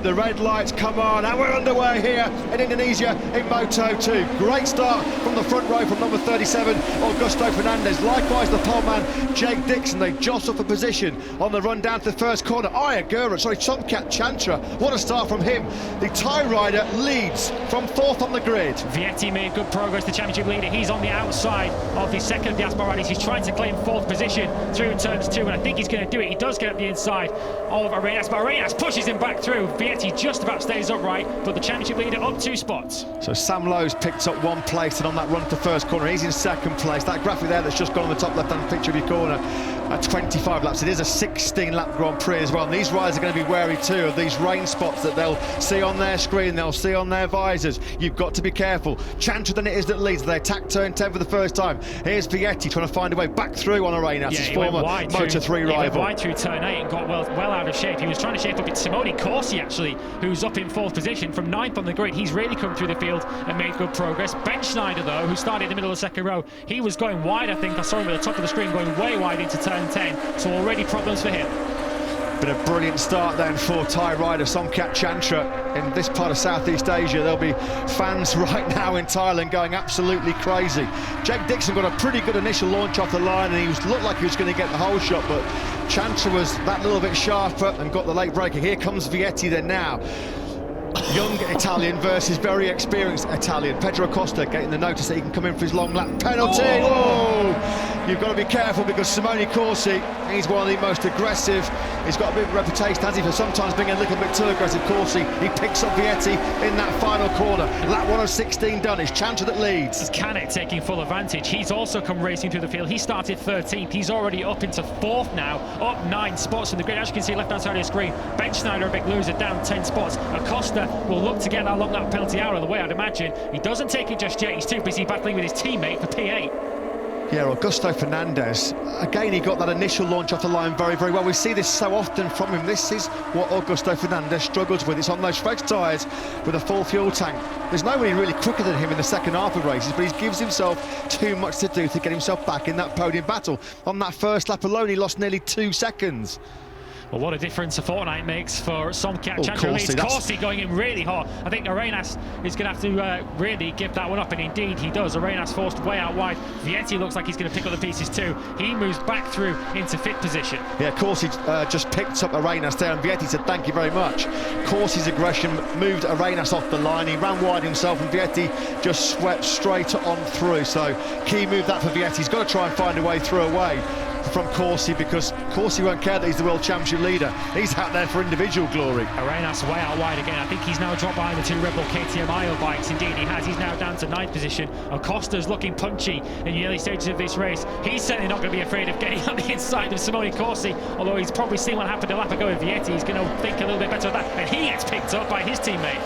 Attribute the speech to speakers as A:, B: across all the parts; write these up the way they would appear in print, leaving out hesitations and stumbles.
A: The red lights come on, and we're underway here in Indonesia in Moto2. Great start from the front row from number 37, Augusto Fernandez. Likewise, the pole man, Jake Dixon. They jostle for position on the run down to the first corner. Somkiat Chantra, what a start from him. The Thai rider leads from fourth on the grid.
B: Vietti made good progress, the championship leader. He's on the outside of the second of the Aspiranis. He's trying to claim fourth position through turns 2, and I think he's going to do it. He does get up the inside of Arenas, but Arenas pushes him back through. Vietti just about stays upright, but the championship leader up 2 spots.
A: So Sam Lowe's picked up 1 place, and on that run to the first corner, he's in second place. That graphic there that's just gone on the top left-hand picture of your corner, at 25 laps. It is a 16-lap Grand Prix as well, and these riders are going to be wary too of these rain spots that they'll see on their screen, they'll see on their visors. You've got to be careful. Chantra then it is that leads. They attack turn 10 for the first time. Here's Vietti trying to find a way back through on Arenas, his former Moto3 rival.
B: He went wide through turn 8 and got well out of shape. He was trying to shape up. It's Simone Corsi actually, who's up in 4th position from 9th on the grid. He's really come through the field and made good progress. Ben Schneider though, who started in the middle of the second row, he was going wide. I think I saw him at the top of the screen going way wide into turn 10, so already problems for him.
A: Been a brilliant start then for Thai rider Somkiat Chantra. In this part of Southeast Asia, there'll be fans right now in Thailand going absolutely crazy. Jake Dixon got a pretty good initial launch off the line, and he looked like he was going to get the whole shot, but Chantra was that little bit sharper and got the late breaker. Here comes Vietti then now. Young Italian versus very experienced Italian. Pedro Costa getting the notice that he can come in for his long lap penalty. Oh! You've got to be careful because Simone Corsi, he's one of the most aggressive. He's got a bit of a reputation, has he, for sometimes being a little bit too aggressive. Corsi, he picks up Vietti in that final corner. Lap 1 of 16 done. It's Chantra that leads.
B: It's Canet taking full advantage. He's also come racing through the field. He started 13th. He's already up into 4th now, up 9 spots from the grid. As you can see, left-hand side of the screen, Ben Schneider, a big loser, down 10 spots. Acosta will look to get that long lap penalty out of the way, I'd imagine. He doesn't take it just yet. He's too busy battling with his teammate for P8.
A: Yeah, Augusto Fernandez, again, he got that initial launch off the line very, very well. We see this so often from him. This is what Augusto Fernandez struggles with. It's on those fresh tyres with a full fuel tank. There's nobody really quicker than him in the second half of races, but he gives himself too much to do to get himself back in that podium battle. On that first lap alone, he lost nearly 2 seconds.
B: Well, what a difference a fortnight makes for Somkiat Chantra. Corsi going in really hard. I think Arenas is going to have to really give that one up, and indeed he does. Arenas forced way out wide. Vietti looks like he's going to pick up the pieces too. He moves back through into 5th position. Yeah,
A: Corsi just picked up Arenas there, and Vietti said thank you very much. Corsi's aggression moved Arenas off the line. He ran wide himself, and Vietti just swept straight on through. So key move that for Vietti. He's got to try and find a way through away from Corsi, because Corsi won't care that he's the world championship leader. He's out there for individual glory.
B: Arenas way out wide again. I think he's now dropped behind the 2 Red Bull KTM IO bikes. Indeed he has. He's now down to 9th position. Acosta's looking punchy in the early stages of this race. He's certainly not going to be afraid of getting on the inside of Simone Corsi, although he's probably seen what happened a lap ago with Vietti. He's going to think a little bit better of that, and he gets picked up by his teammate.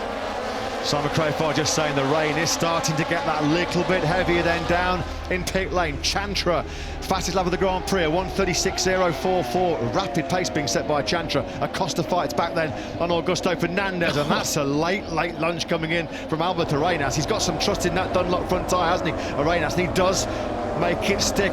A: Simon Crowfoot just saying the rain is starting to get that little bit heavier. Then down in pit lane, Chantra, fastest lap of the Grand Prix, a 1:36.044, rapid pace being set by Chantra. Acosta fights back then on Augusto Fernandez, and that's a late lunge coming in from Albert Arenas. He's got some trust in that Dunlop front tyre, hasn't he, Arenas? And he does make it stick